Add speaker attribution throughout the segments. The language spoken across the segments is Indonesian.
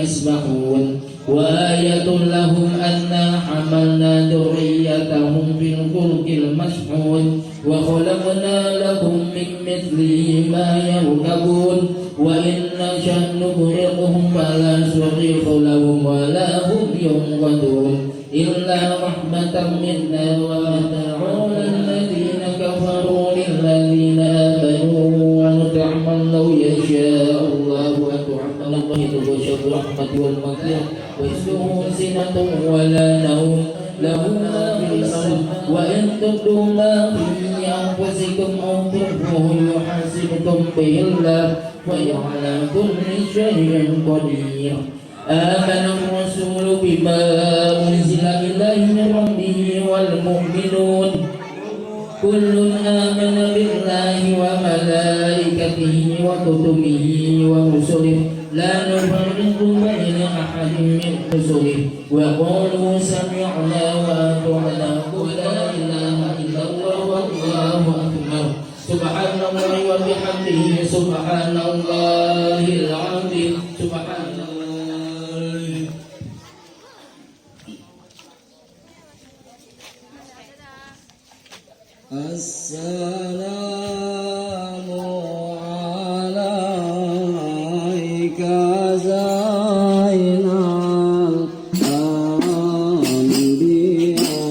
Speaker 1: يسبحون وآية لهم أنا حملنا ذريتهم في الفلك المشحون وخلقنا لهم من مثله ما يركبون وإن نشأ نغرقهم فلا صريخ لهم ولا هم ينقذون إلا رحمة منا ومتاع الذين كفروا للذين آمنوا ونطعم لو يشاء الله أطعم الله تبشر الرحمة والمغفرة واسمه سنة ولا نوم له ما في الأرض وإن تبدوا ما في أنفسكم أو تخفوه يحاسبكم به الله ويعلم كل شيء قدير آمن الرسول بما أنزل إليه من ربه والمؤمنون كل آمن بالله وملائكته وكتبه ورسله لا نفرق بين أحد من رسله وقالوا سمعنا وأطعنا قل لا إله إلا الله والله أكبر سبحان الله وبحمده سبحان الله العظيم سبحان الله.
Speaker 2: السلام عليك زين الأنبياء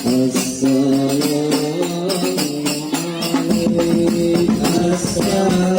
Speaker 2: السلام عليك السلام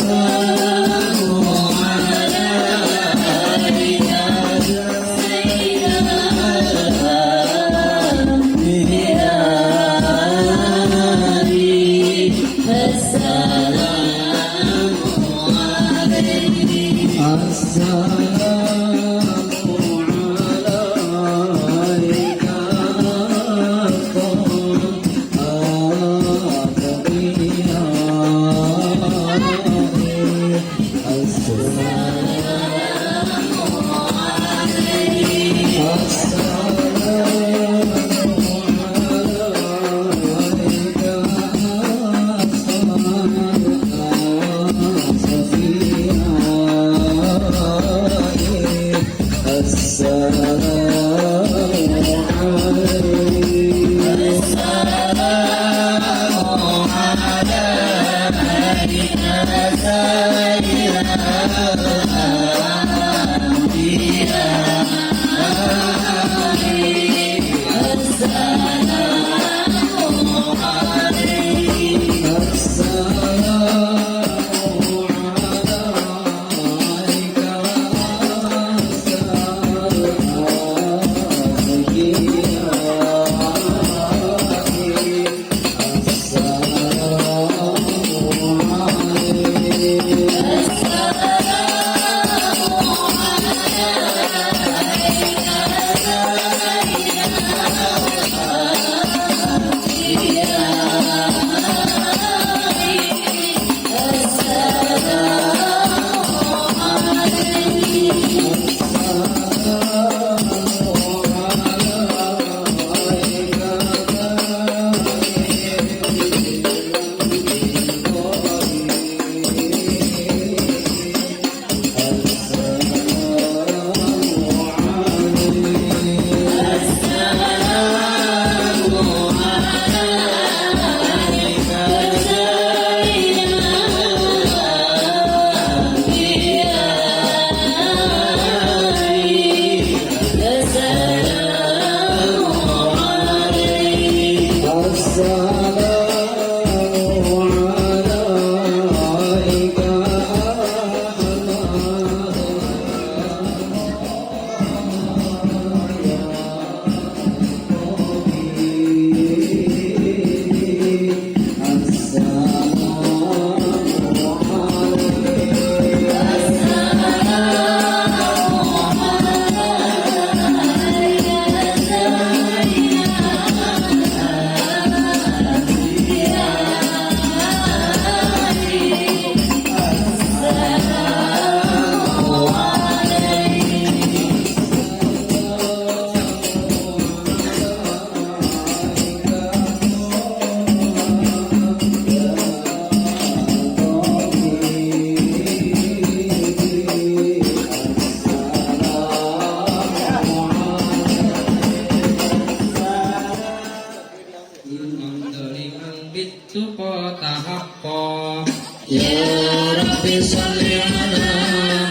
Speaker 2: صل على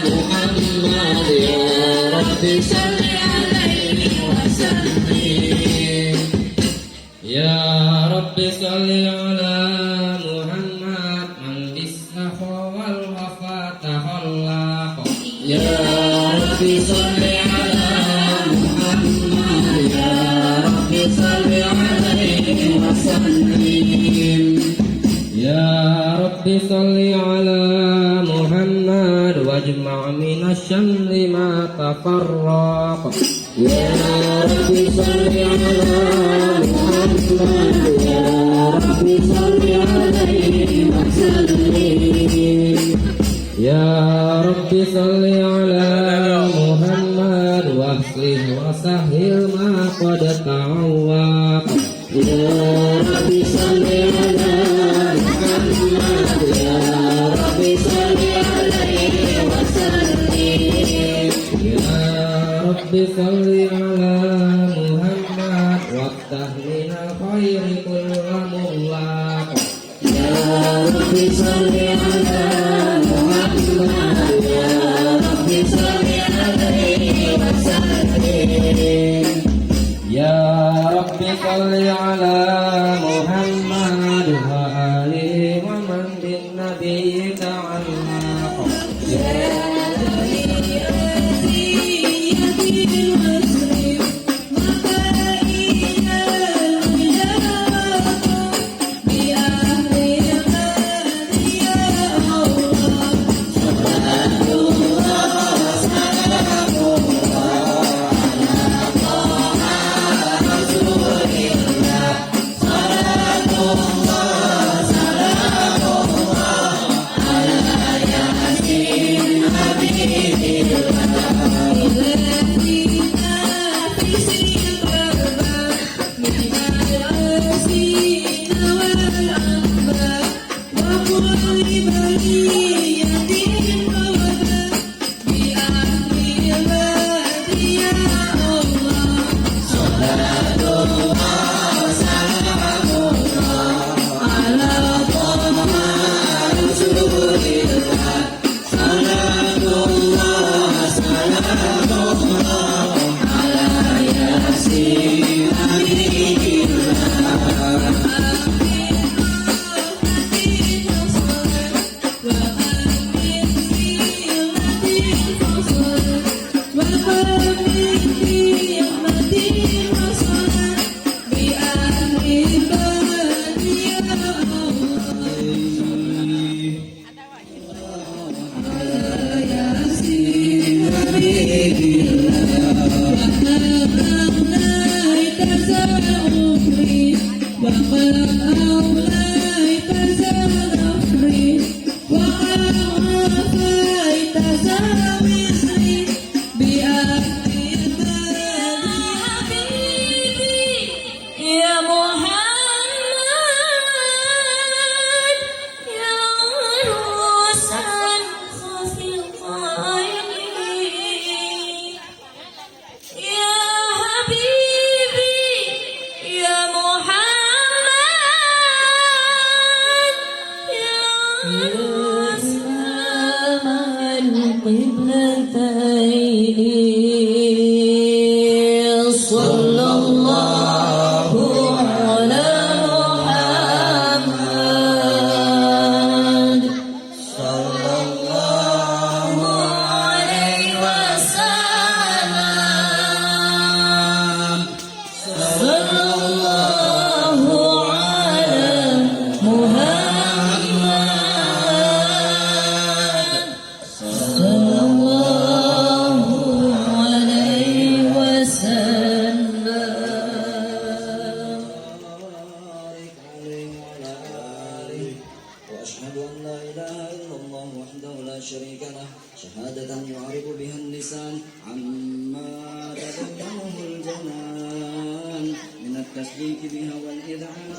Speaker 2: محمد يا رب صل عليه وسلم
Speaker 1: يا رب صل على محمد من بالسخا والوفاة خلاق
Speaker 2: يا رب صل على محمد يا رب صل عليه وسلم
Speaker 1: يا رب صل على محمد واجمع من الشمل ما تفرق
Speaker 2: يا رب صل على محمد يا رب صل عليه وسلم
Speaker 1: يا رب صل على محمد واصلح وسهل ما قد تعوق
Speaker 2: يا رب صل على محمد يا رب صل عليه وسلم
Speaker 1: يا رب صل على محمد وافتح من الخير كل مغلق
Speaker 2: يا رب صل على محمد يا رب صل عليه وسلم
Speaker 1: يا رب صل على محمد وآله ومن بالنبي تعلق
Speaker 2: صلى الله على محمد صلى الله عليه وسلم صلى الله على محمد صلى الله عليه وسلم وأشهد أن لا إله إلا الله وحده لا شريك له شهادة يعرف بها اللسان عما تتبعه الجنان من التسبيح بها والإذعان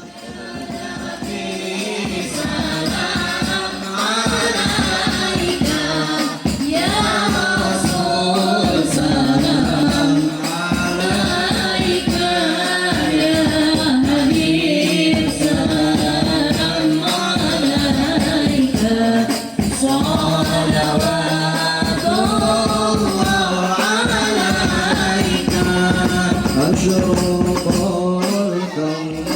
Speaker 3: صلى
Speaker 2: مشرق الكون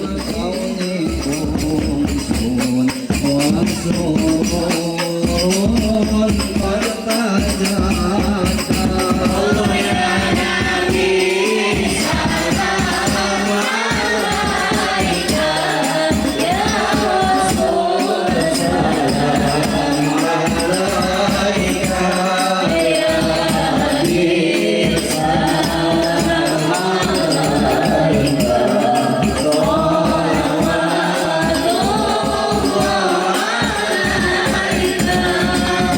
Speaker 2: بالكون كنسون وسرور قد تجاك الله يا نبي سلام عليك يا رسول سلام عليك يا حبيب سلام عليك صلوات الله عليك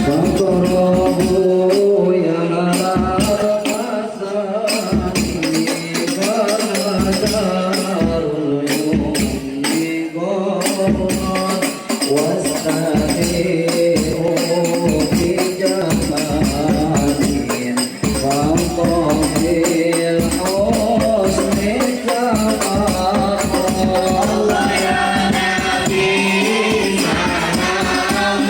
Speaker 2: فاقربوا يا مساني فالمدار يمضي واستهيئوا بجمال فانطفي الحسن كمال الله يا نبي سلام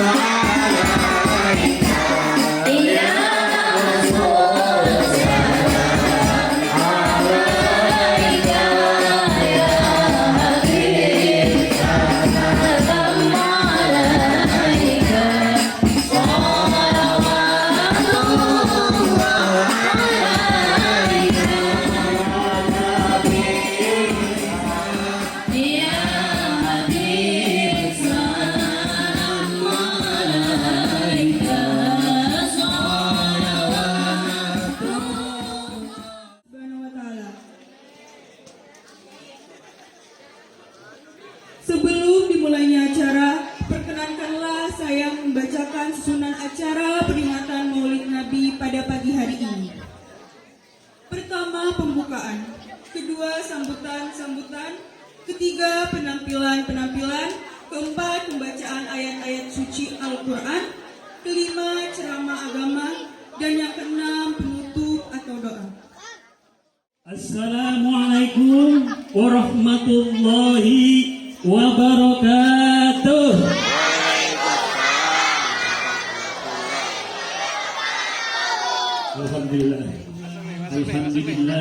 Speaker 2: عليك يا رسول سلام عليك يا حبيب سلام عليك صلوات
Speaker 3: Subhanahu wa ta'ala. Sebelum dimulainya acara, perkenankanlah saya membacakan susunan acara peringatan Maulid Nabi pada pagi hari ini. Pertama, pembukaan. Kedua, sambutan-sambutan. Ketiga, penampilan-penampilan. Keempat, pembacaan ayat-ayat suci Al-Quran. Kelima, ceramah agama. Dan yang keenam, penutup atau doa.
Speaker 4: Assalamualaikum warahmatullahi wabarakatuh. Alhamdulillah. Alhamdulillah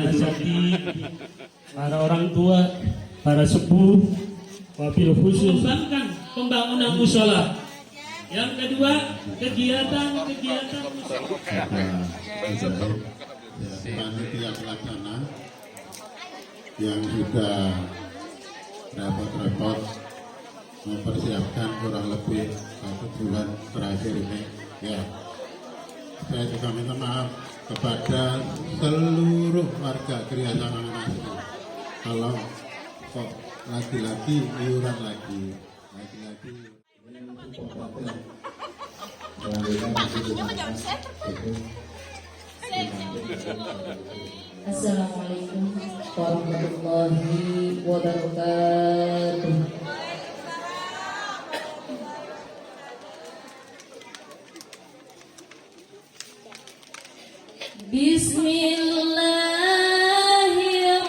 Speaker 4: para orang tua, para sepuh, wabil khusus kembangkan pembangunan musola. Yang kedua, kegiatan musola.
Speaker 5: Panitia pelaksana yang sudah repot-repot mempersiapkan kurang lebih 1 bulan terakhir ini. Ya, saya juga minta maaf kepada seluruh warga Kriya Sangang kalau kok lagi-lagi iuran lagi.
Speaker 6: Assalamualaikum warahmatullahi wabarakatuh. Bismillahirrahmanirrahim.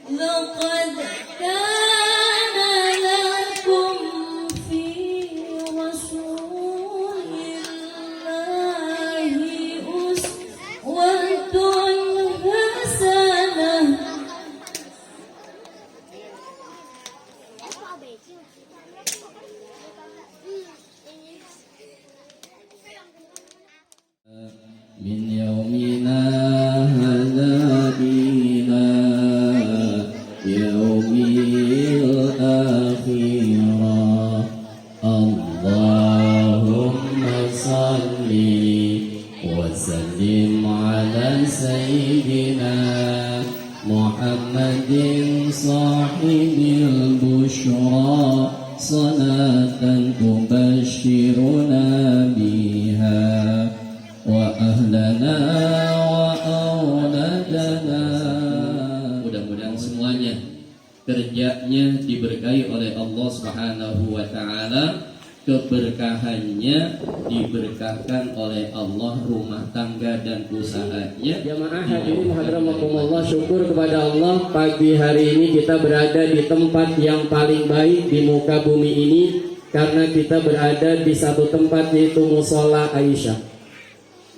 Speaker 6: لقد كان لكم في رسول الله أسوة حسنة.
Speaker 2: من يومنا هذا إلى يوم الآخرة اللهم صل وسلم على سيدنا محمد صاحب البشرى صلاة تبشرنا بها وأهلنا وأولادنا. Mudah-mudahan semuanya kerjanya diberkahi oleh Allah Subhanahu wa taala, keberkahan
Speaker 1: pernikahannya diberkahkan oleh Allah rumah tangga dan usahanya.
Speaker 7: Jamaah hadirin hadramakumullah, syukur kepada Allah pagi hari ini kita berada di tempat yang paling baik di muka bumi ini karena kita berada di satu tempat yaitu Musola Aisyah.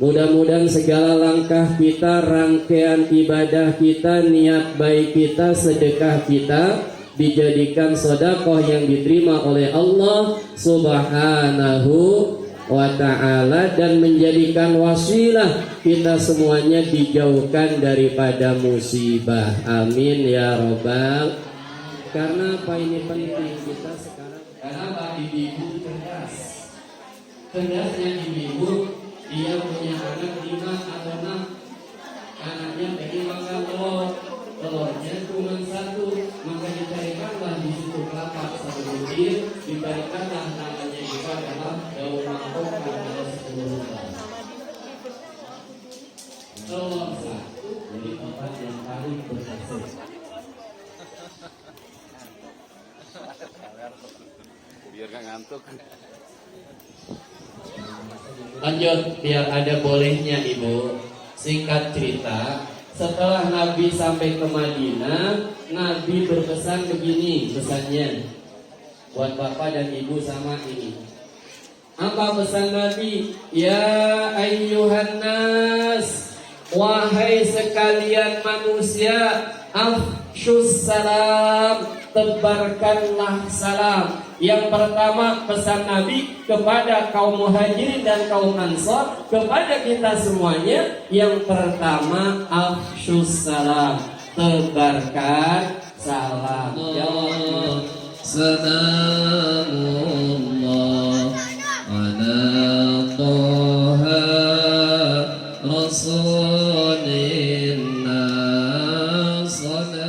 Speaker 7: Mudah-mudahan segala langkah kita, rangkaian ibadah kita, niat baik kita, sedekah kita dijadikan sedekah yang diterima oleh Allah Subhanahu wa ta'ala dan menjadikan wasilah kita semuanya dijauhkan daripada musibah. Amin ya robbal. Karena apa ini penting kita sekarang?
Speaker 1: Kenapa ibu cerdas? Cerdasnya ibu, dia punya anak 5 atau 6. Anaknya pengen makan telur, telurnya cuma 1, maka dicarikanlah di situ kelapa 1 butir, dicarikanlah namanya itu adalah daun mangkok pada 10 bulan. Telur 1 jadi tempat yang paling berhasil.
Speaker 8: Biar gak ngantuk.
Speaker 1: Lanjut, biar ada bolehnya ibu. Singkat cerita, setelah Nabi sampai ke Madinah, Nabi berpesan begini pesannya buat bapak dan ibu sama ini. Apa pesan Nabi? Ya ayyuhan nas, wahai sekalian manusia, afshus salam, tebarkanlah salam. Yang pertama pesan Nabi kepada kaum muhajirin dan kaum ansor, kepada kita semuanya. Yang pertama afshus salam, tebarkan salam. Salamullah ala Taha Rasulina salam.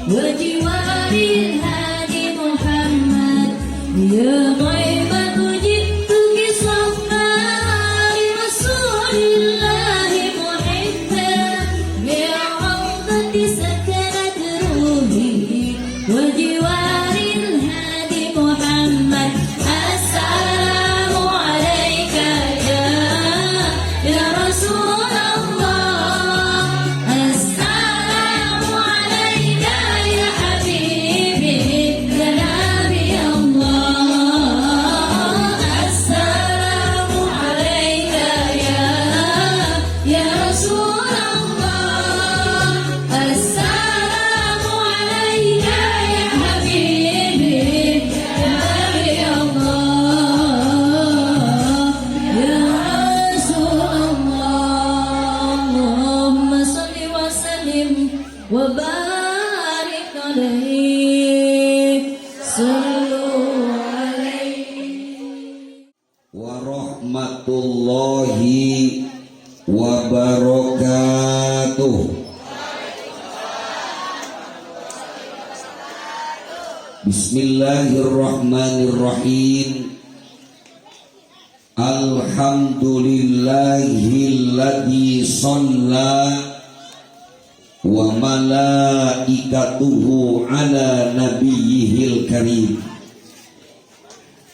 Speaker 6: وجوار الهادي محمد يا طيبة جئتك صفا لرسول الله محبا بالروضة سكنت روحي وجوار الهادي محمد السلام عليك يا رسول الله السلام عليك يا حبيبي يا نبي الله السلام عليك يا رسول الله السلام عليك يا حبيبي يا نبي الله يا رسول الله اللهم صل وسلم وبارك عليه صلوا عليه
Speaker 2: warahmatullahi wabarakatuh. Bismillahirrahmanirrahim. Alhamdulillahilladzi shalla wa malaikatuhu ala nabiyyihil karim.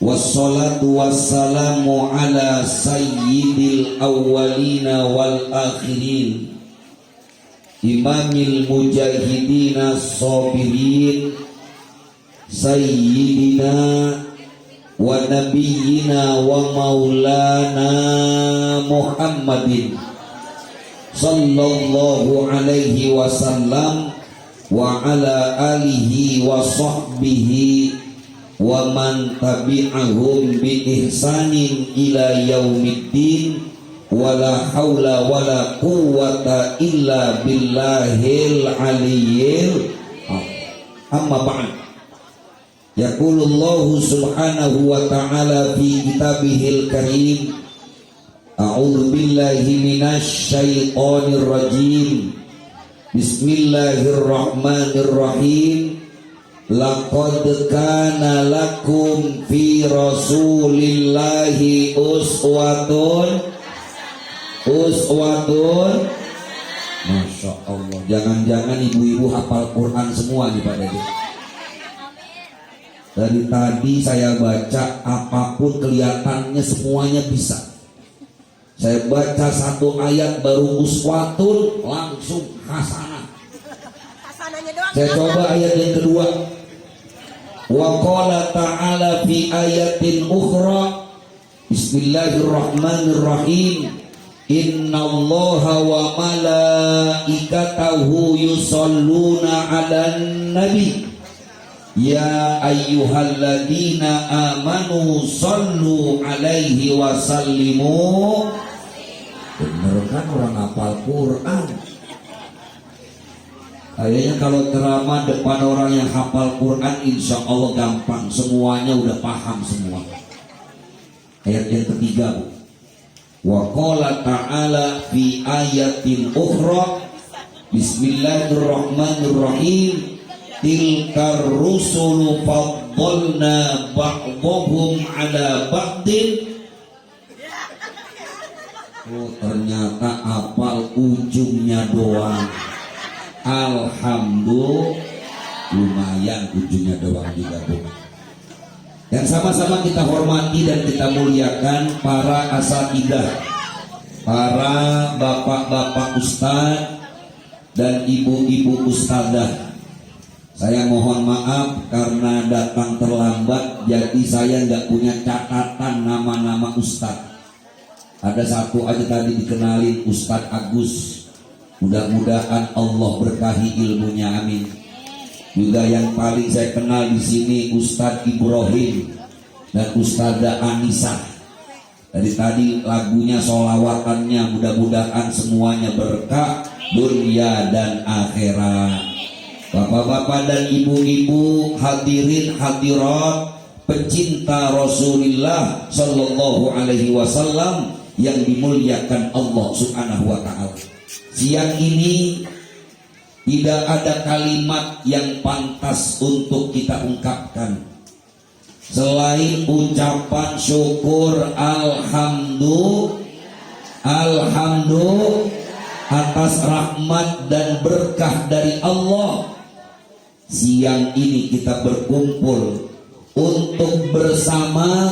Speaker 2: Wassalatu wassalamu ala sayyidil awwalina wal akhirin imamil mujahidina sabirin sayyidina wa nabiyyina wa maulana Muhammadin sallallahu alaihi wasallam wa ala alihi wa sahbihi wa man tabi'ahum bi ihsanin ila yaumiddin wala haula wala quwwata illa billahil aliyyil amma ba'd. Yaqulullahu subhanahu wa ta'ala fi kitabihil karim a'udzu billahi minasy syaithanir rajim. Bismillahirrahmanirrahim. Laqad kana lakum fi rasulillahi uswatun Masya Allah. Jangan-jangan ibu-ibu hafal Quran semua nih Pak Dede. Dari tadi saya baca apapun kelihatannya semuanya bisa. Saya baca satu ayat baru uswatun langsung hasanah. Saya coba ayat yang kedua. Wa qala ta'ala fi ayatin ukhra. Bismillahirrahmanirrahim. Innallaha wa malaikatahu yusholluna 'alan nabi. Ya ayyuhalladzina amanu shollu 'alaihi wa sallimu. Bener kan orang hafal Quran. Kayaknya kalau ceramah depan orang yang hafal Quran insya Allah gampang, semuanya udah paham semua. Ayat yang ketiga, Bu. Wa qala ta'ala fi ayatin ukhra. Bismillahirrahmanirrahim. Tilkar rusulu faddalna ba'dhum ala ba'din. Oh, ternyata hafal ujungnya doang. Alhamdulillah, lumayan ujungnya doang juga, Bu. Dan sama-sama kita hormati dan kita muliakan para asatidzah, para bapak-bapak ustadz dan ibu-ibu ustadzah. Saya mohon maaf karena datang terlambat, jadi saya nggak punya catatan nama-nama ustadz. Ada satu aja tadi dikenalin, Ustadz Agus. Mudah-mudahan Allah berkahi ilmunya, amin. Juga yang paling saya kenal di sini Ustadz Ibrahim dan Ustadzah Anissa. Dari tadi lagunya, sholawatannya, mudah-mudahan semuanya berkah dunia dan akhirat. Bapak-bapak dan ibu-ibu, hadirin hadirat, pecinta Rasulullah Sallallahu Alaihi Wasallam yang dimuliakan Allah Subhanahu Wa Taala. Siang ini Tidak ada kalimat yang pantas untuk kita ungkapkan selain ucapan syukur alhamdulillah atas rahmat dan berkah dari Allah. Siang ini kita berkumpul untuk bersama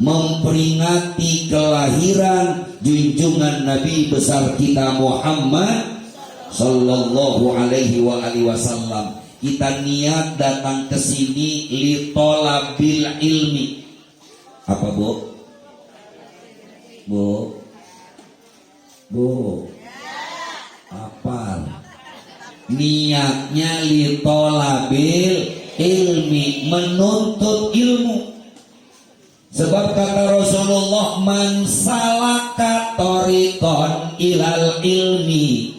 Speaker 2: memperingati kelahiran junjungan Nabi besar kita Muhammad sallallahu alaihi wasallam. Kita niat datang ke sini li talabil ilmi. Apa, Bu? Apa? Niatnya li talabil ilmi, menuntut ilmu. Sebab kata Rasulullah, man salaka tariqan ilal ilmi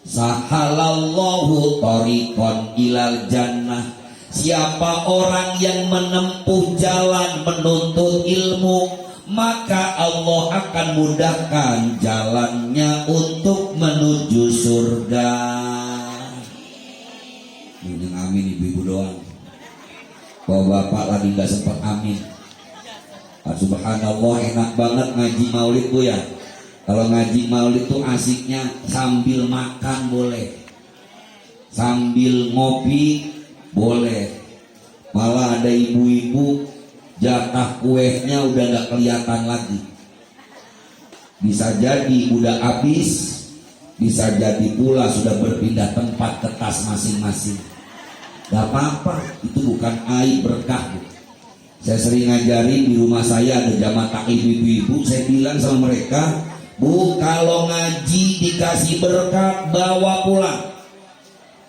Speaker 2: sahalallahu tariqan ilal jannah. Siapa orang yang menempuh jalan menuntut ilmu, maka Allah akan mudahkan jalannya untuk menuju surga. Ini amin ibu-ibu doang. Bapak-bapak lagi nggak sempat amin. Subhanallah, enak banget ngaji maulid Bu ya. Kalau ngaji maulid tuh asiknya sambil makan boleh, sambil ngopi boleh. Malah ada ibu-ibu jatah kuenya udah gak kelihatan lagi. Bisa jadi udah habis, bisa jadi pula sudah berpindah tempat ke tas masing-masing. Gak apa-apa, itu bukan aib, berkah Bu. Saya sering ngajarin di rumah saya ada jamaah taklim ibu-ibu. Saya bilang sama mereka, Bu, kalau ngaji dikasih berkat bawa pulang,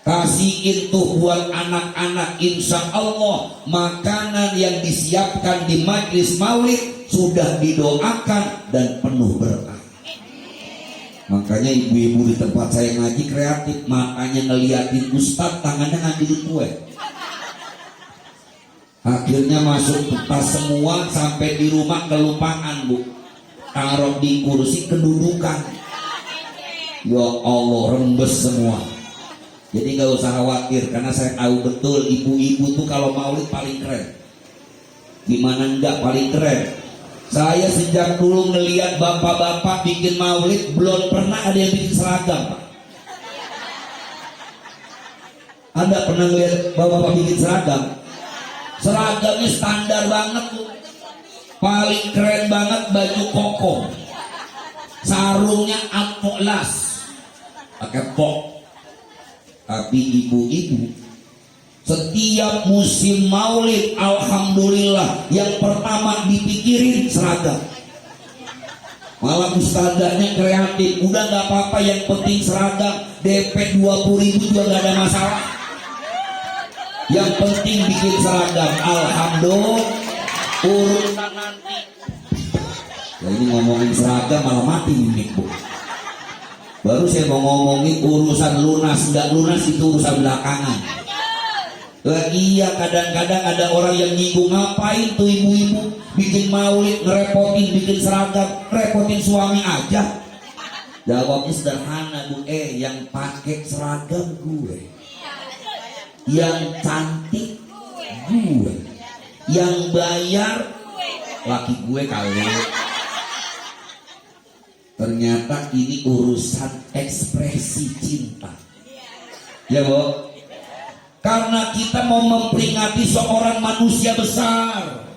Speaker 2: kasihin tuh buat anak-anak. Insya Allah makanan yang disiapkan di majlis maulid sudah didoakan dan penuh berkah. Makanya ibu-ibu di tempat saya ngaji kreatif, makanya ngeliatin ustadz tangannya ngambil kue. Akhirnya masuk ke tas semua, sampai di rumah kelupaan Bu, taruh di kursi kedudukan. Ya Allah, rembes semua. Jadi nggak usah khawatir, karena saya tahu betul ibu-ibu tuh kalau maulid paling keren. Gimana enggak paling keren? Saya sejak dulu ngelihat bapak-bapak bikin maulid, belum pernah ada yang bikin seragam. Anda pernah ngelihat bapak-bapak bikin seragam? Seragamnya standar banget tuh. Paling keren banget baju koko, sarungnya atlas pakai pok. Tapi ibu-ibu setiap musim maulid, alhamdulillah yang pertama dipikirin seragam. Malah ustazahnya kreatif, udah gak apa-apa yang penting seragam, DP 20.000 juga gak ada masalah, yang penting bikin seragam. Alhamdulillah, urusan nanti. Ya ini ngomongin seragam malah mati nih Bu. Baru saya mau ngomongin urusan lunas, nggak lunas itu urusan belakangan. Iya, kadang-kadang ada orang yang nyinggung, ngapain tuh ibu-ibu bikin maulid, ngerepotin bikin seragam, repotin suami aja. Jawabnya sederhana Bu, yang pakai seragam gue, yang cantik gue, yang bayar laki gue kali. Ternyata ini urusan ekspresi cinta. Ya Bu, karena kita mau memperingati seorang manusia besar,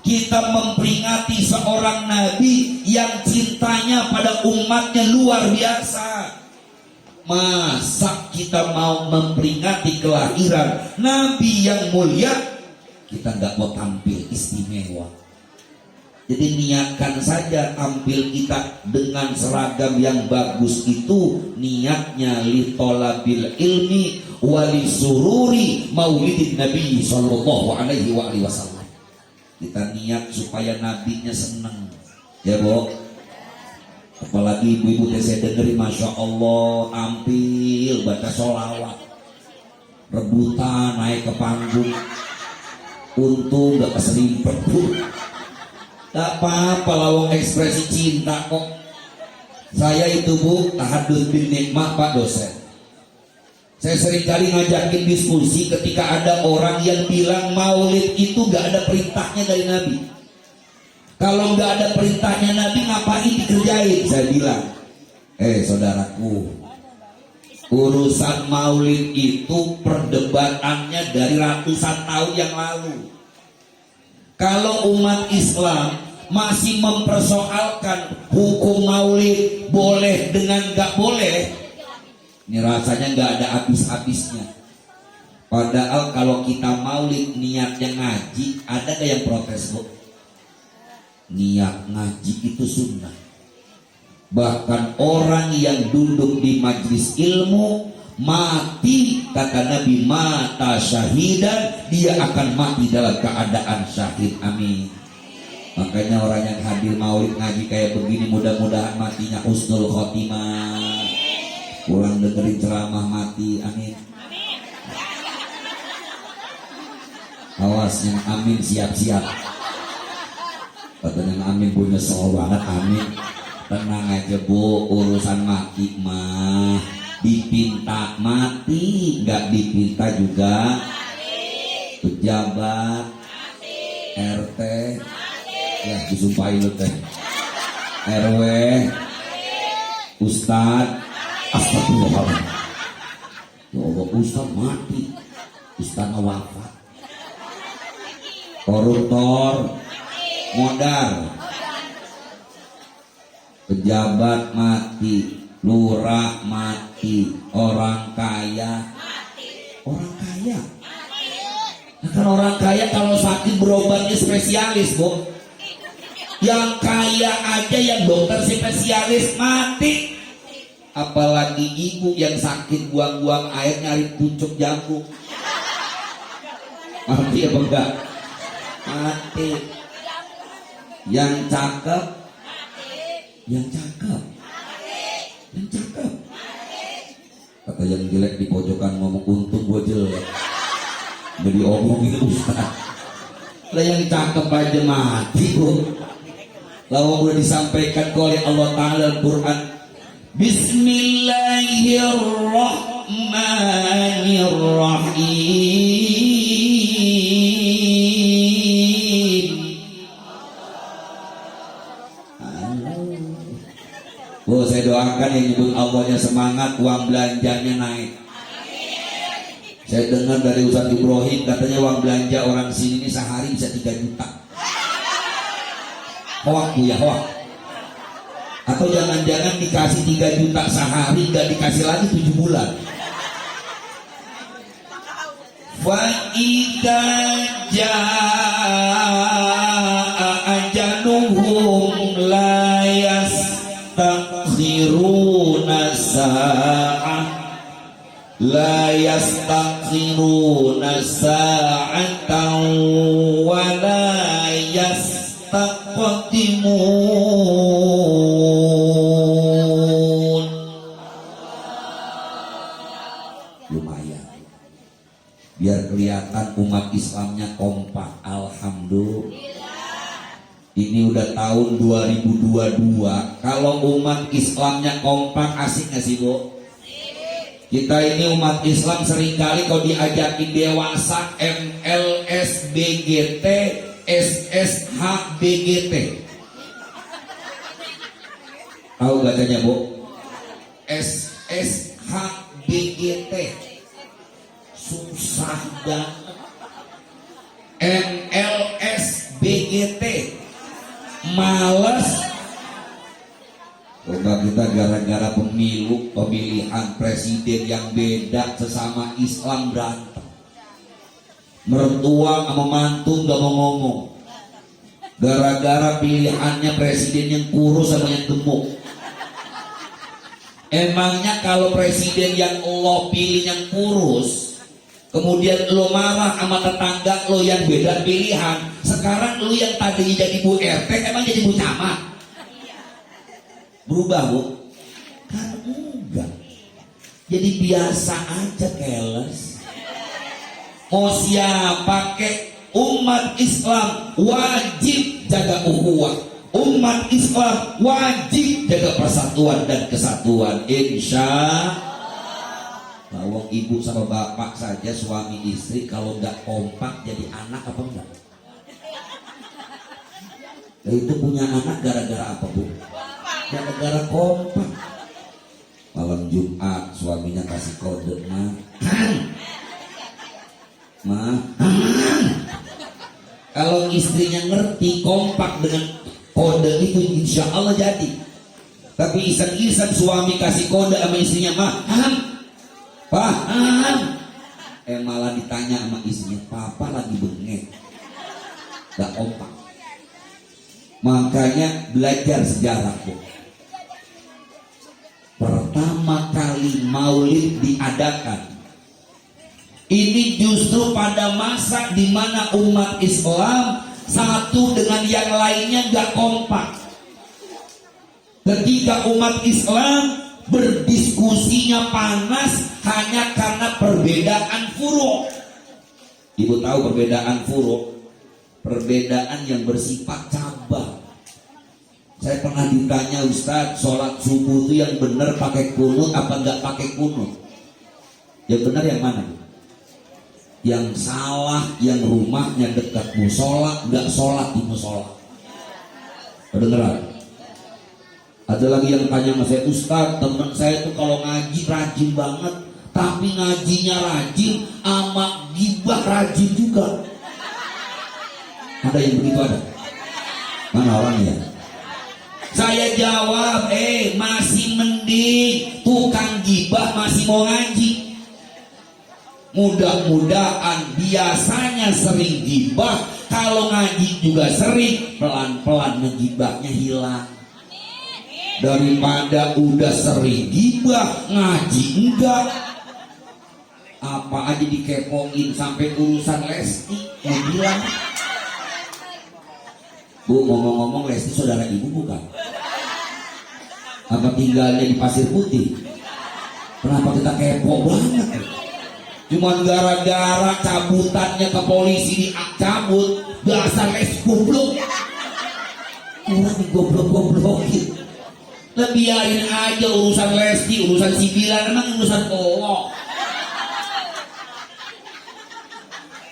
Speaker 2: kita memperingati seorang nabi yang cintanya pada umatnya luar biasa. Masa kita mau memperingati kelahiran nabi yang mulia, kita nggak mau tampil istimewa? Jadi niatkan saja tampil kita dengan seragam yang bagus itu, niatnya li talabil ilmi wali sururi maulidin Nabi sallallahu alaihi wasallam. Kita niat supaya nabinya senang, ya Bu. Apalagi ibu-ibu saya dengerin, masya Allah, tampil baca sholawat, rebutan naik ke panggung, untung gak keserimpet Bu. Gak apa-apa, lawang ekspresi cinta kok. Saya itu Bu, tahadud bin nikmah Pak dosen.
Speaker 9: Saya seringkali ngajakin diskusi ketika ada orang yang bilang maulid itu gak ada perintahnya dari Nabi. Kalau gak ada perintahnya Nabi, ngapain dikerjain? Saya bilang, saudaraku, urusan maulid itu perdebatannya dari ratusan tahun yang lalu. Kalau umat Islam masih mempersoalkan hukum maulid boleh dengan gak boleh, ini rasanya gak ada habis-habisnya. Padahal kalau kita maulid niatnya ngaji, ada gak yang protes kok? Niat ngaji itu sunnah. Bahkan orang yang duduk di majlis ilmu mati, kata Nabi, mata syahidan, dia akan mati dalam keadaan syahid. Amin. Makanya orang yang hadir maulid ngaji kayak begini, mudah-mudahan matinya husnul khotimah. Pulang dengerin ceramah mati. Amin. Awas yang amin siap-siap. Katanya yang amin punya soal banget. Amin. Tenang aja bu, urusan mati mah dipinta mati, nggak dipinta juga. Pejabat RT ya disumpahin lu teh, RW, Ustad, astagfirullahaladzim. Ya Allah, Ustad mati, Ustad wafat. Koruptor, modal, pejabat mati, lurah mati, orang kaya mati. Orang kaya, nah, kan orang kaya kalau sakit berobatnya spesialis bu. Yang kaya aja yang dokter spesialis mati, apalagi ibu yang sakit buang-buang air nyari pucuk jambu. Mati apa enggak? Mati. Yang cakep, yang cakep, yang cakep. Kata yang jelek di pojokan ngomong, untung gue jelek, jadi omongin Ustaz. Lah yang cakep aja mati bu. Lalu udah disampaikan oleh Allah Ta'ala Al-Quran, Bismillahirrahmanirrahim. Oh, saya doakan yang nyebut Allahnya semangat, uang belanjanya naik. Saya dengar dari Ustaz Ibrahim, katanya uang belanja orang sini ini sehari bisa 3 juta. Hoak bu ya, hoak. Atau jangan-jangan dikasih 3 juta sehari, gak dikasih lagi 7 bulan. Fa'idha ja'a ajaluhum la yastakhiruna sa'ah, la yastakhiruna sa'atan wa la yastaqdimun. Lumayan, biar kelihatan umat Islamnya kompak. Alhamdulillah. Ini udah tahun 2022. Kalau umat Islamnya kompak, asik gak sih bu? Kita ini umat Islam seringkali kalau diajakin dewasa MLS, BGT, SSH, BGT. Tahu bacanya bu? SSH, BGT. Susah banget. MLS, BGT. Males. Coba kita gara-gara pemilihan presiden yang beda sesama Islam berantem. Mertua sama mantu gak mau ngomong, gara-gara pilihannya presiden yang kurus sama yang gemuk. Emangnya kalau presiden yang lo pilih yang kurus, kemudian lo marah sama tetangga lo yang beda pilihan, sekarang lo yang tadinya jadi Bu RT emang jadi Bu Camat? Berubah bu? Kan enggak. Jadi biasa aja, keles. Mau siapa kek, umat Islam wajib jaga ukhuwah. Umat Islam wajib jaga persatuan dan kesatuan. Insya Lawang ibu sama bapak saja suami istri kalau nggak kompak jadi anak apa enggak? Nah, itu punya anak gara-gara apa bu? Gara-gara kompak. Malam Jumat suaminya kasih kode ma. Kalau istrinya ngerti kompak dengan kode itu insya Allah jadi. Tapi iseng-iseng suami kasih kode sama istrinya paham. Malah ditanya sama istrinya, papa lagi bengek, gak kompak. Makanya belajar sejarah bu. Pertama kali maulid diadakan ini justru pada masa di mana umat Islam satu dengan yang lainnya gak kompak. Ketika umat Islam berdiskusinya panas hanya karena perbedaan furu'. Ibu tahu perbedaan furu'? Perbedaan yang bersifat cabang. Saya pernah ditanya, Ustadz, sholat subuh itu yang benar pakai kunut apa enggak pakai kunut? Yang benar yang mana? Yang salah yang rumahnya dekat musola enggak sholat di musola. Kedengeran? Ada lagi yang tanya sama saya, Ustadz, teman saya tuh kalau ngaji rajin banget, tapi ngajinya rajin sama gibah rajin juga. Ada yang begitu ada? Mana orangnya? Saya jawab, masih mending tukang gibah masih mau ngaji. Mudah-mudahan biasanya sering gibah, kalau ngaji juga sering, pelan-pelan ngegibahnya hilang. Daripada udah sering gibah ngaji enggak, apa aja dikepoin sampai urusan Lesti mau bilang. Bu, ngomong-ngomong Lesti saudara ibu bukan? Apa tinggalnya di Pasir Putih? Kenapa kita kepo banget? Cuman gara-gara cabutannya ke polisi dicabut, dasar Lesti goblok. Orang digoblok-goblokin. Biarin aja urusan Lesti, urusan si Bilar, emang urusan cowok.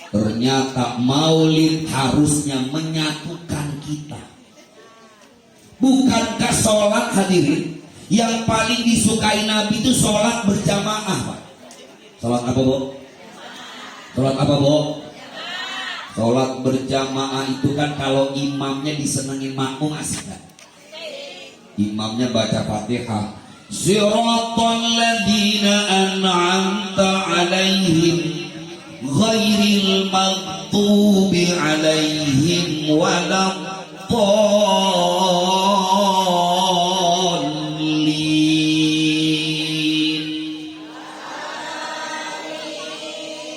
Speaker 9: Ternyata maulid harusnya menyatukan kita. Bukankah sholat hadirin yang paling disukai Nabi itu sholat berjamaah, Pak? Sholat apa bu? Sholat apa bu? Sholat berjamaah itu kan kalau imamnya disenengin makmum asik kan? Imamnya baca Fatihah, Siratal ladzina an'amta 'alaihim ghairil maghdubi 'alaihim waladdallin.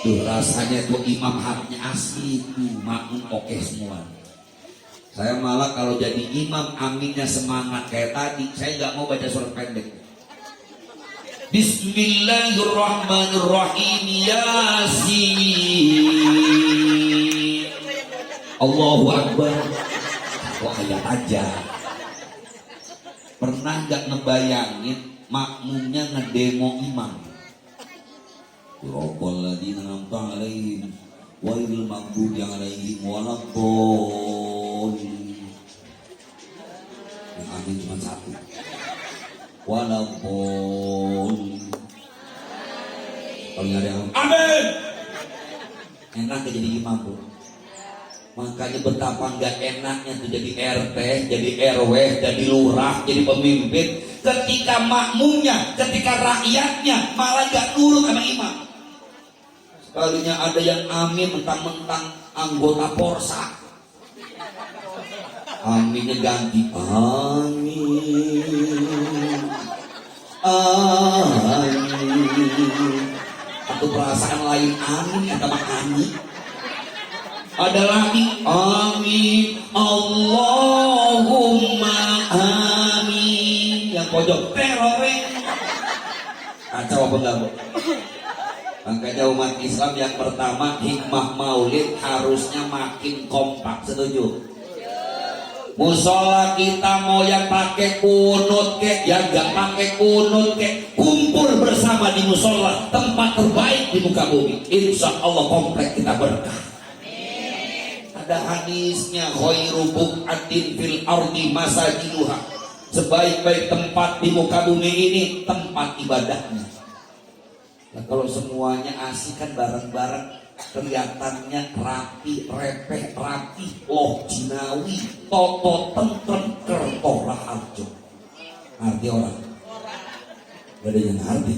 Speaker 9: Tuh rasanya tuh imam hatinya asli tuh, makmum oke semua. Saya malah kalau jadi imam aminnya semangat kayak tadi, saya nggak mau baca surat pendek. Bismillahirrahmanirrahim, Yasin. Allahu Akbar. Wah, ayat aja. Pernah nggak ngebayangin makmumnya ngedemo imam? Siratal ladzina an'amta 'alaihim ghairil maghdubi 'alaihim waladdallin. Yang amin cuma satu. Waladdallin. Kalau nggak ada yang amin, enak jadi imam bu. Makanya betapa nggak enaknya tuh jadi RT, jadi RW, jadi lurah, jadi pemimpin. Ketika makmumnya, ketika rakyatnya malah nggak nurut sama imam. Sekalinya ada yang amin mentang-mentang anggota Polsa, aminnya ganti amin, amin. Atau perasaan lain amin atau amin. Ada lagi amin, Allahumma amin. Yang pojok terore. Kacau apa enggak bu? Makanya umat Islam yang pertama, hikmah maulid harusnya makin kompak. Setuju? Musola kita mau yang pakai kunut kek, yang gak pakai kunut kek, kumpul bersama di musola, tempat terbaik di muka bumi. Insya Allah komplek kita berkah. Ada hadisnya, khairu buq'atin fil ardi masajiduha. Sebaik-baik tempat di muka bumi ini tempat ibadahnya. Nah, kalau semuanya asik kan bareng-bareng, kelihatannya rapi, repeh, rapi, loh jinawi, toto tentrem, kerto raharjo. Arti orang? Gak ada yang arti.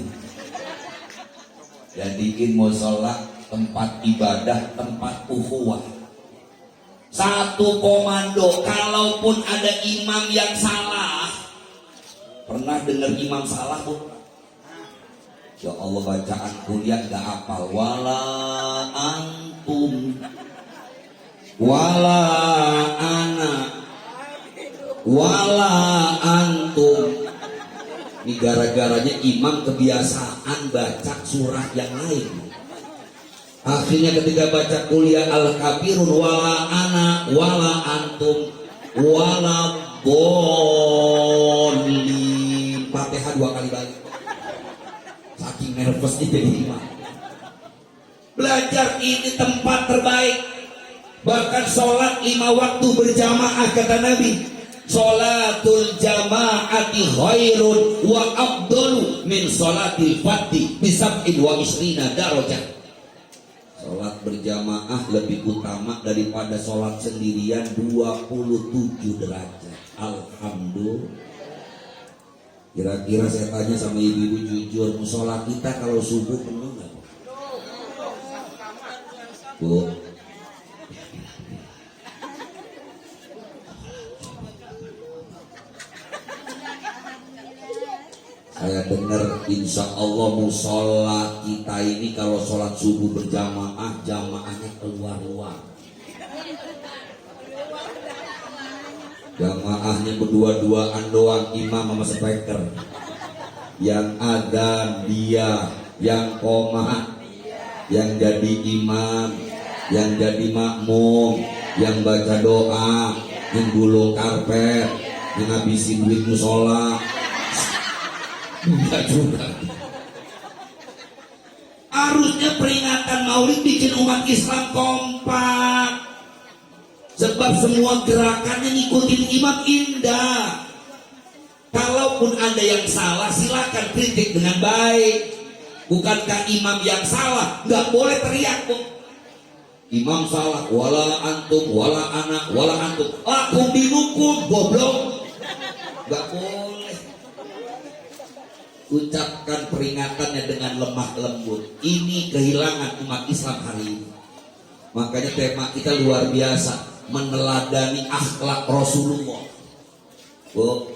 Speaker 9: Jadiin musola tempat ibadah, tempat ukhuwah. Satu komando, kalaupun ada imam yang salah. Pernah dengar imam salah, Bu? Ya Allah, bacaan kuliah gak hafal. Wala antum wala ana wala antum. Ini gara-garanya imam kebiasaan baca surah yang lain. Akhirnya ketika baca kuliah al-kafirun wala ana wala antum wala bolin. Fatihah 2 kali balik. Saking nervous jadi imam. Belajar ini tempat terbaik. Bahkan sholat 5 waktu berjamaah kata Nabi. Sholatul jama'ati khairun wa afdalu min sholatil fardhi bi 27 darajah. Sholat berjamaah lebih utama daripada sholat sendirian 27 derajat. Alhamdulillah. Kira-kira saya tanya sama ibu-ibu jujur, musola kita kalau subuh penuh nggak? Bu, saya dengar insya Allah musola kita ini kalau sholat subuh berjamaah, jamaahnya keluar-luar. Jamaahnya berdua-duaan doang, imam sama speaker. Yang adzan dia, yang qomat, yang jadi imam, yang jadi makmum, yang baca doa, yang gulung karpet, yang ngabisin duit musola. Enggak juga. Harusnya peringatan Maulid bikin umat Islam kompak. Sebab semua gerakannya ngikutin imam indah. Kalaupun ada yang salah, silakan kritik dengan baik. Bukankah imam yang salah nggak boleh teriak, Bu? Imam salah, wala antum, wala anak, wala antum. Aku dihukum, goblok. Nggak boleh. Ucapkan peringatannya dengan lemah lembut. Ini kehilangan umat Islam hari ini. Makanya tema kita luar biasa. Meneladani akhlak Rasulullah. Bu,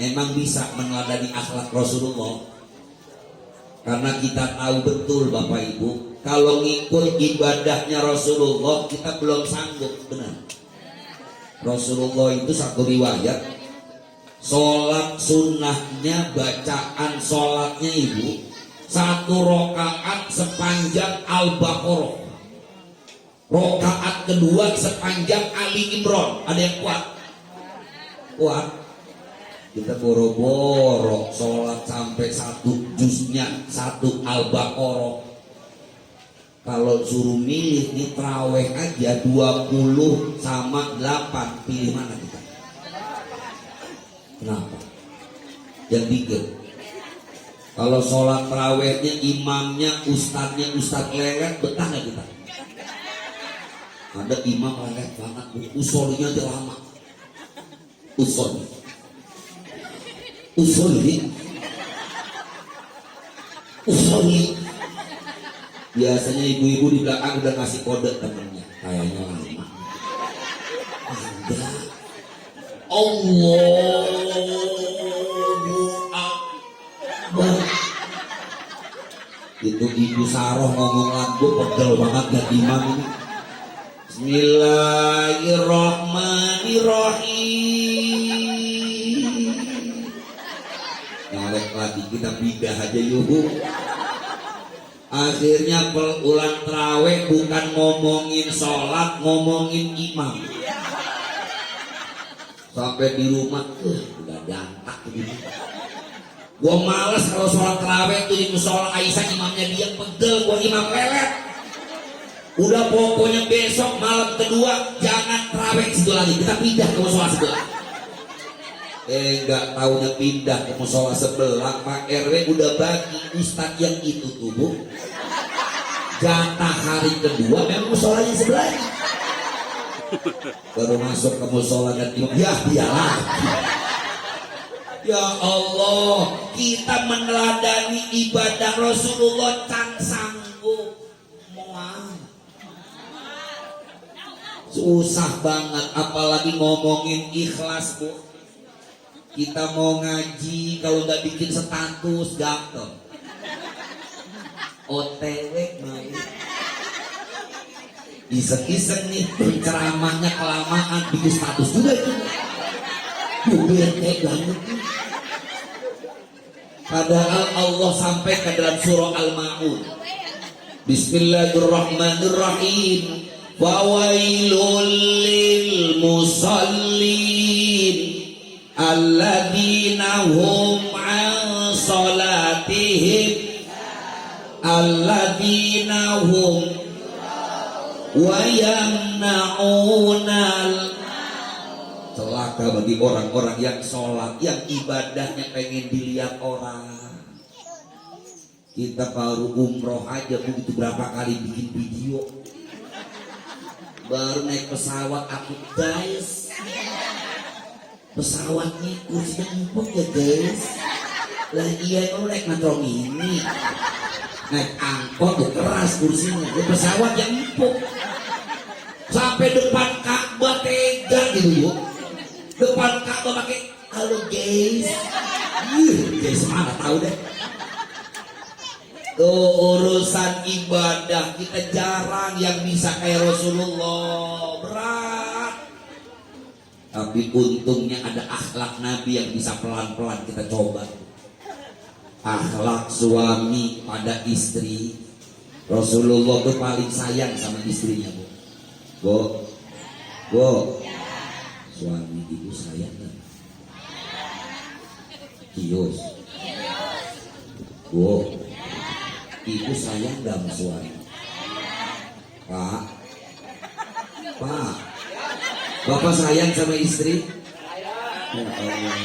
Speaker 9: emang bisa meneladani akhlak Rasulullah? Karena kita tahu betul Bapak Ibu, kalau ngikut ibadahnya Rasulullah kita belum sanggup, benar. Rasulullah itu satu riwayat, sholat sunnahnya, bacaan sholatnya Ibu, 1 rakaat sepanjang Al-Baqarah. Rokaat kedua sepanjang Ali Imran. Ada yang kuat? Kuat. Kita boro-boro sholat sampai 1 juznya, 1 Al-Baqarah. Kalau suruh milih nih terawih aja 20 sama 8, pilih mana kita? Kenapa? Yang 3. Kalau sholat terawihnya imamnya ustadznya ustadz lelet, betah nggak kita? Ada imam lelet banget, usolnya aja lama. Usoli. Biasanya ibu-ibu di belakang udah ngasih kode temennya, kayaknya lama. Enggak. Allahu Akbar. Itu Ibu Saroh ngomong lagu pegel banget gak imam ini. Bismillahirrahmanirrahim. Nyolek lagi, kita pindah aja yuk. Akhirnya ulang terawih bukan ngomongin sholat, ngomongin imam. Sampai di rumah udah jantak gitu. Gua males kalau sholat tarawih tuh di musola Aisyah imamnya dia pegel, gua imam lelet. Udah pokoknya besok malam kedua jangan tarawih situ lagi, kita pindah ke musola sebelah. Nggak taunya pindah ke musola sebelah, Pak RW udah bagi ustadz yang itu tuh Bu. Jatah hari kedua memang musolanya sebelah. Baru masuk ke musola dan imam, ya dialah. Ya Allah, kita meneladani ibadah Rasulullah can sanggup. Mual. Susah banget, apalagi ngomongin ikhlas Bu. Kita mau ngaji, kalau nggak bikin status gatel. OTW mau. Iseng-iseng nih penceramahnya kelamaan bikin status juga itu. Bete banget. Padahal Allah sampaikan dalam surah Al-Ma'un. Bismillahirrahmanirrahim. Fawailul lil musallin alladzina hum an salatihim alladzina hum wa yamna'unal. Celaka bagi orang-orang yang sholat, yang ibadahnya pengen dilihat orang. Kita baru umroh aja begitu berapa kali bikin video. Baru naik pesawat aku guys. Pesawatnya kursinya empuk ya guys. Lah iya lu naik metro mini. Naik angkot tuh keras kursinya. Ya, pesawat yang empuk. Sampai depan Ka'bah tega gitu yuk. Depan Ka'bah pakai halo guys. Guys mana tahu deh. Tuh urusan ibadah kita jarang yang bisa kayak Rasulullah, berat. Tapi untungnya ada akhlak Nabi yang bisa pelan-pelan kita coba. Akhlak suami pada istri. Rasulullah tuh paling sayang sama istrinya Bu. Bu, suami ibu sayang kan? Kios. Bu, ibu sayang gak sama suami? Pak, Bapak sayang sama istri? Ya Allah.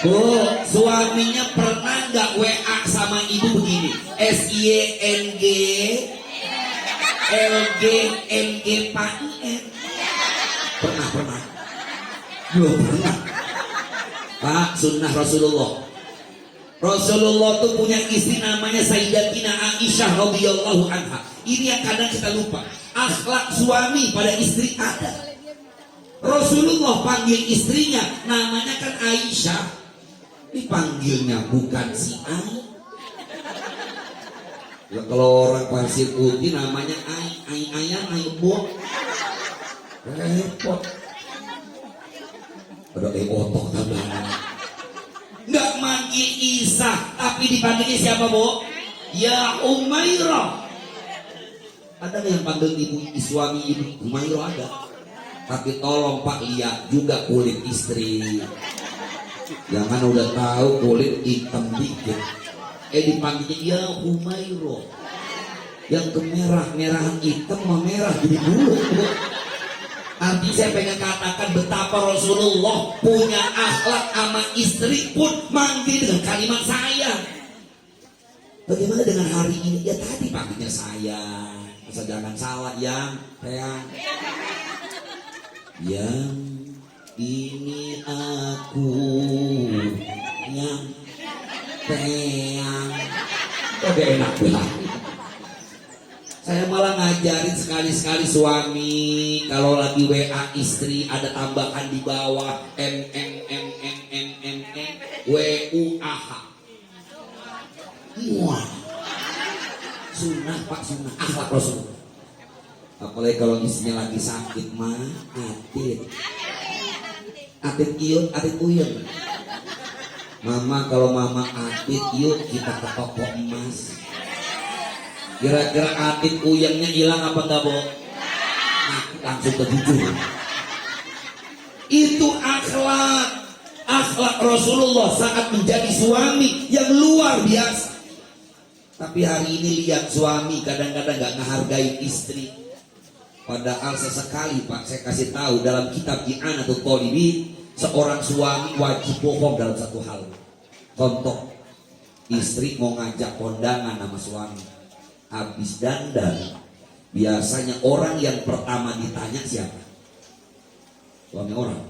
Speaker 9: Bu, suaminya pernah gak WA sama ibu begini? SYNG LG Pak IN. Pernah? Belum pernah. Pak, sunnah Rasulullah. Rasulullah tuh punya istri namanya Sayyidatina Aisyah radhiyallahu anha. Ini yang kadang kita lupa. Akhlak suami pada istri ada. Rasulullah panggil istrinya namanya kan Aisyah. Dipanggilnya bukan si Ai. Ya, kalau orang pasir putih namanya ayam bu. Repot. Ada otok tambahan. Nggak manggil Isa, tapi dipanggilnya siapa Bu? Ya Umairah. Ada yang panggil ibu suami ibu Umairah ada. Tapi tolong Pak lihat juga kulit istri. Jangan udah tahu kulit hitam dikit. Dipanggilnya ya Umairah. Yang kemerah-merahan hitam sama merah jadi dulu. Artinya saya pengen katakan betapa Rasulullah punya akhlak sama istri pun manggil dengan kalimat sayang. Bagaimana dengan hari ini? Ya tadi panggilnya sayang. Masa jangan salah yang sayang. Yang ini aku yang sayang. Kok gak enak banget. Saya malah ngajarin sekali-sekali suami kalau lagi WA istri ada tambahan di bawah WUAH. Wah, sunnah Pak, sunnah akhlak Rasul. Apalagi kalau istrinya lagi sakit mah, atit iut, atit uyun. Mama kalau mama atit yuk kita ke toko emas. Kira-kira atit uyangnya hilang apa enggak Bu? Nah, langsung ke jujur. Itu akhlak Rasulullah saat menjadi suami yang luar biasa. Tapi hari ini lihat suami kadang-kadang gak menghargai istri. Padahal sesekali Pak, saya kasih tahu dalam kitab I'anatul Talibin, seorang suami wajib bohong dalam satu hal. Contoh, istri mau ngajak kondangan sama suami, habis dandan, biasanya orang yang pertama ditanya siapa? Suami orang.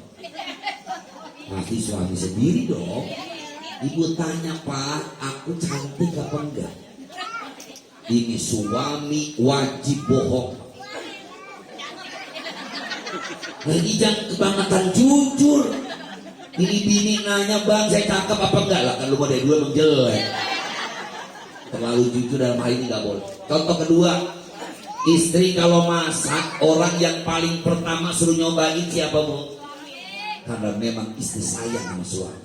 Speaker 9: Pasti suami sendiri dong. Ibu tanya, Pak, aku cantik apa enggak? Ini suami wajib bohong. Lagi jangan kebangetan jujur. Ini bini nanya, bang saya cakep apa enggak? Lah kan lu mau dari dua emang jelek. Terlalu jujur dalam hal ini enggak boleh. Contoh kedua, istri kalau masak, orang yang paling pertama suruh nyobain siapa, Bu? Karena memang istri sayang sama suami.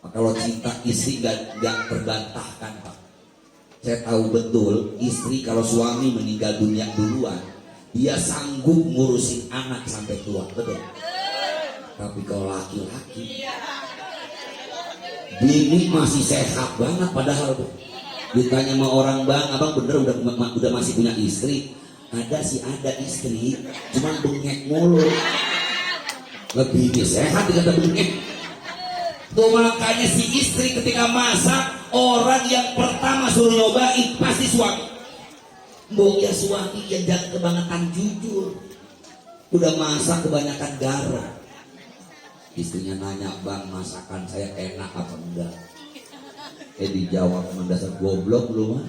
Speaker 9: Maka kalau cinta istri enggak terbantahkan, Pak. Saya tahu betul istri kalau suami meninggal dunia duluan, dia sanggup ngurusin anak sampai tua, betul. Tapi kalau laki-laki, bini masih sehat banget padahal tuh. Ditanya sama orang, bang, abang bener udah masih punya istri? Ada sih, ada istri, cuman bengek mulu. Lebih sehat dikata bengek. Tuh makanya si istri ketika masak, orang yang pertama suruh nyobain pasti suami. Mbok ya suami yang jangan kebangetan jujur. Udah masak kebanyakan garam. Istrinya nanya, bang masakan saya enak apa enggak? Dijawab sama dasar goblok lu mah.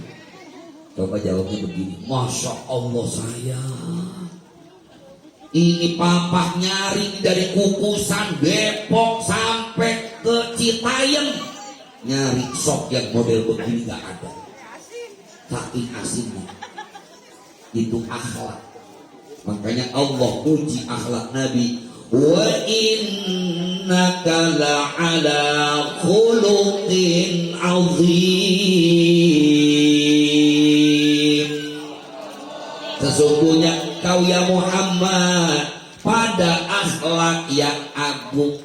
Speaker 9: Coba jawabnya begini, Masya Allah sayang, ini papa nyari dari Kukusan Depok sampai ke Citayam, nyari sok yang model begini gak ada. Saking asinnya. Itu akhlak. Makanya Allah uji akhlak Nabi. Wa innaka la'ala khuluqin azim. Sesungguhnya kau ya Muhammad pada akhlak yang agung.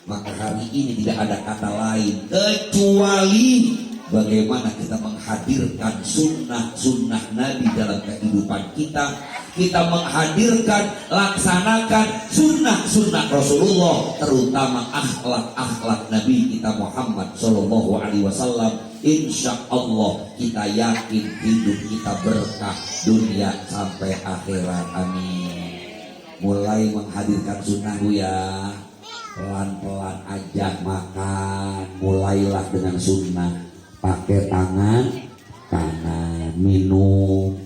Speaker 9: Maka hari ini tidak ada kata lain kecuali bagaimana kita menghadirkan sunnah-sunnah Nabi dalam kehidupan kita. Kita menghadirkan, laksanakan sunnah-sunnah Rasulullah, terutama akhlak-akhlak Nabi kita Muhammad Sallallahu Alaihi Wasallam. Insya Allah kita yakin hidup kita berkah dunia sampai akhirat. Amin. Mulai menghadirkan sunnah ya, pelan-pelan ajak makan. Mulailah dengan sunnah. Pakai tangan kanan, minum,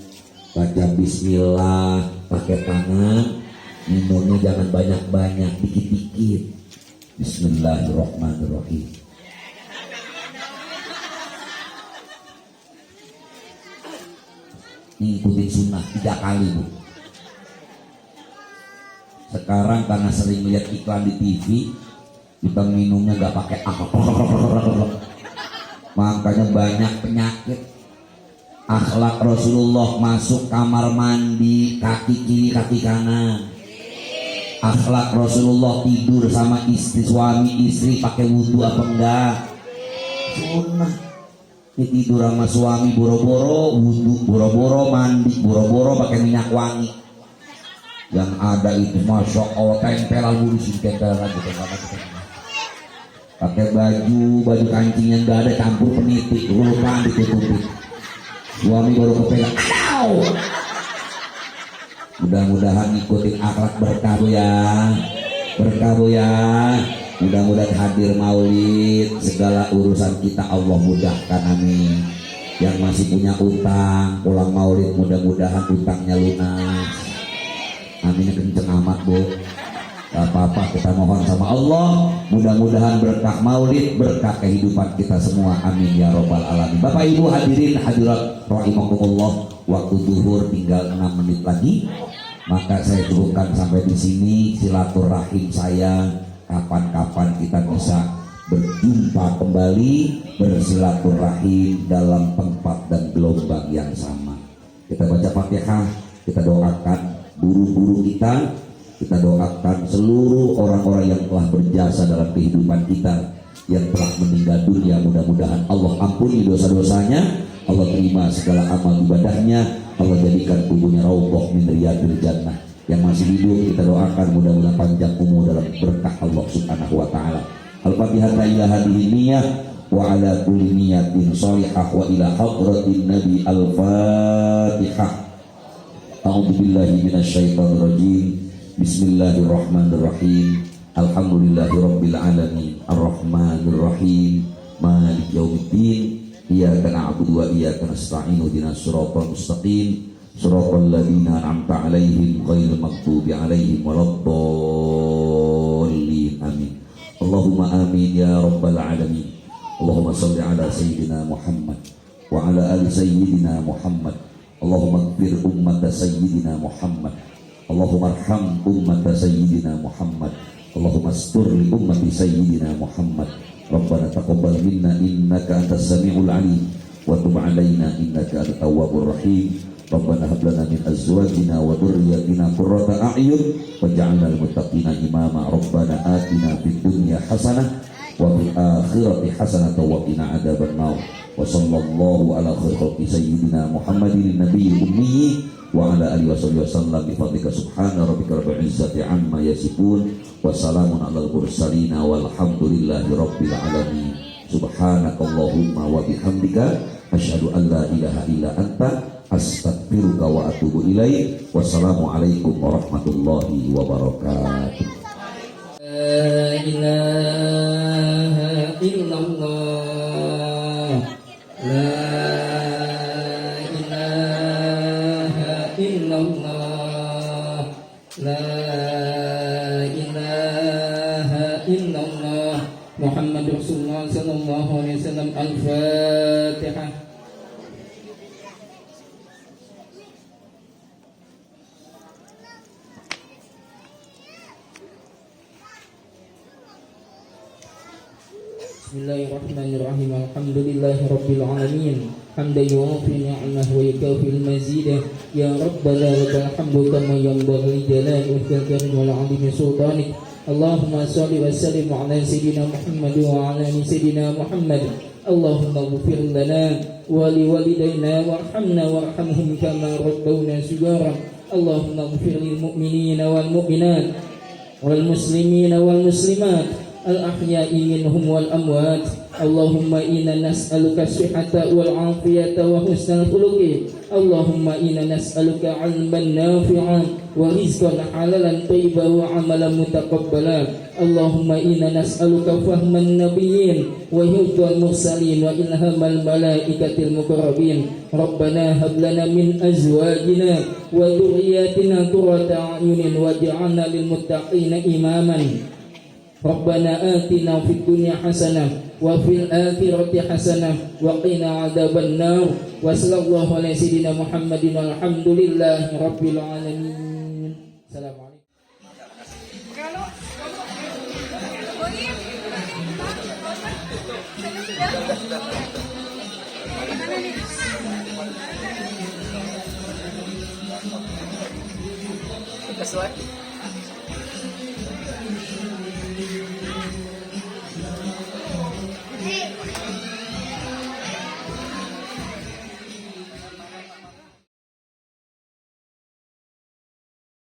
Speaker 9: baca bismillah, pakai tangan, minumnya jangan banyak-banyak, dikit-dikit. Bismillahirrahmanirrahim. Ini ikutin sunnah 3 kali, Bu. Sekarang karena sering lihat iklan di TV, kita minumnya gak pakai makanya banyak penyakit. Akhlak Rasulullah masuk kamar mandi kaki kiri kaki kanan. Akhlak Rasulullah tidur sama istri, suami istri pakai wudhu apa enggak? Sunnah. Ini tidur sama suami boro-boro wudhu, boro-boro mandi, boro-boro pakai minyak wangi. Yang ada itu Masya Allah tempelan lurusin, tempelan lagi. Pakai baju kancing yang gak ada, campur peniti, lupaan ditutupi. Suami baru kepegang, mudah-mudahan ngikutin akhlak berkah ya, mudah-mudahan hadir maulid, segala urusan kita Allah mudahkan, amin. Yang masih punya utang pulang maulid mudah-mudahan utangnya lunas, amin. Kenceng amat, Bu. Gak apa-apa, kita mohon sama Allah, mudah-mudahan berkah maulid, berkah kehidupan kita semua, amin ya robbal alamin. Bapak Ibu hadirin hadirat rahimakumullah, waktu zuhur tinggal 6 menit lagi, maka saya cukupkan sampai di sini silaturahim saya. Kapan-kapan kita bisa berjumpa kembali, bersilaturahim dalam tempat dan gelombang yang sama. Kita baca Fatihah, kita doakan guru-guru kita Kita doakan seluruh orang-orang yang telah berjasa dalam kehidupan kita, yang telah meninggal dunia, mudah-mudahan Allah ampuni dosa-dosanya, Allah terima segala amal ibadahnya, Allah jadikan tubuhnya raudhah min riyadil jannah. Yang masih hidup kita doakan mudah-mudahan panjang umur dalam berkah Allah Subhanahu wa taala. Al-Fatihah ila hadhihi niyyah wa ala kulli niyatin shalihah wa ila hadratin nabi al-Fatihah. A'udzu billahi minasyaitonir rajim. Bismillahirrahmanirrahim. Alhamdulillahirabbil alamin. Arrahmanir rahim. Maliki yaumiddin. Iyyaka na'budu wa iyyaka nasta'in. Ihdinas siratal mustaqim. Siratal ladzina an'amta 'alaihim ghairil maghdubi 'alaihim waladdallin. Amin. Allahumma amin ya rabbal alamin. Allahumma shalli ala sayyidina Muhammad wa ala ali sayyidina Muhammad. Allahumma ighfir ummata sayyidina Muhammad. Allahumma arham ummata sayyidina Muhammad. Allahumma astur li ummati sayyidina Muhammad. Rabbana taqabbal minna innaka antas samiul alim wa tub alaina innaka antat tawwabur rahim. Rabbana hab lana min azwajina wa dhurriyyatina qurrata a'yun waj'alna lil muttaqina imama. Rabbana atina fid dunya hasanah wa fil akhirati hasanah wa qina adzaban nar. Wa sallallahu ala khairi sayyidina Muhammadin nabiyil ummi wa ala alihi wasallam bi fadlika subhana rabbika rabbil izzati amma yasifun wa salamun alal mursalin walhamdulillahi rabbil alamin. Subhanakallahumma wa bihamdika asyhadu an la ilaha illa anta astaghfiruka wa atubu ilaik. Wassalamualaikum warahmatullahi wabarakatuh.
Speaker 7: La ilaha illallah. La ilaha illallah. La ilaha illallah. Muhammad Rasulullah sallallahu alaihi wasallam. Al-Fatihah. Bismillahirrahmanirrahim. Alhamdulillahi rabbil alamin. Hamdan yuwafi ni'amahu wa yukafi al-mazidah. Ya Rabbana lakal hamdu kama yanbaghi li jalali wajhika wal 'azimi sultanik. Allahumma shalli wa sallim ala sayyidina Muhammad wa ala ali sayyidina Muhammad. Allahumma ighfir lana wa li walidayna warhamna warhamhum kama rabbawna shighara. Allahumma ighfir lil mu'minina wal mu'minat wal muslimina wal muslimat al-ahya'i minhum wal amwat. Allahumma inna nas'aluka sihhata wal afiyata wa husnal khuluqi. Allahumma inna nas'aluka 'ilman nafi'an wa rizqan halalan thayyiban wa 'amalan mutaqabbalan. Allahumma inna nas'aluka fahman nabiyyin wa hifdzal mursalin wa ilhamal malaikatil muqarrabin. Rabbana hab lana min azwajina wa dhurriyyatina qurrata a'yunin waj'alna lil muttaqina imaman. Rabbana atina fid dunya hasanah wa fil akhirati hasanah wa qina adzaban nar. Wa sallallahu ala sayyidina Muhammadin walhamdulillahi rabbil alamin. Assalamualaikum.
Speaker 8: Sesuai.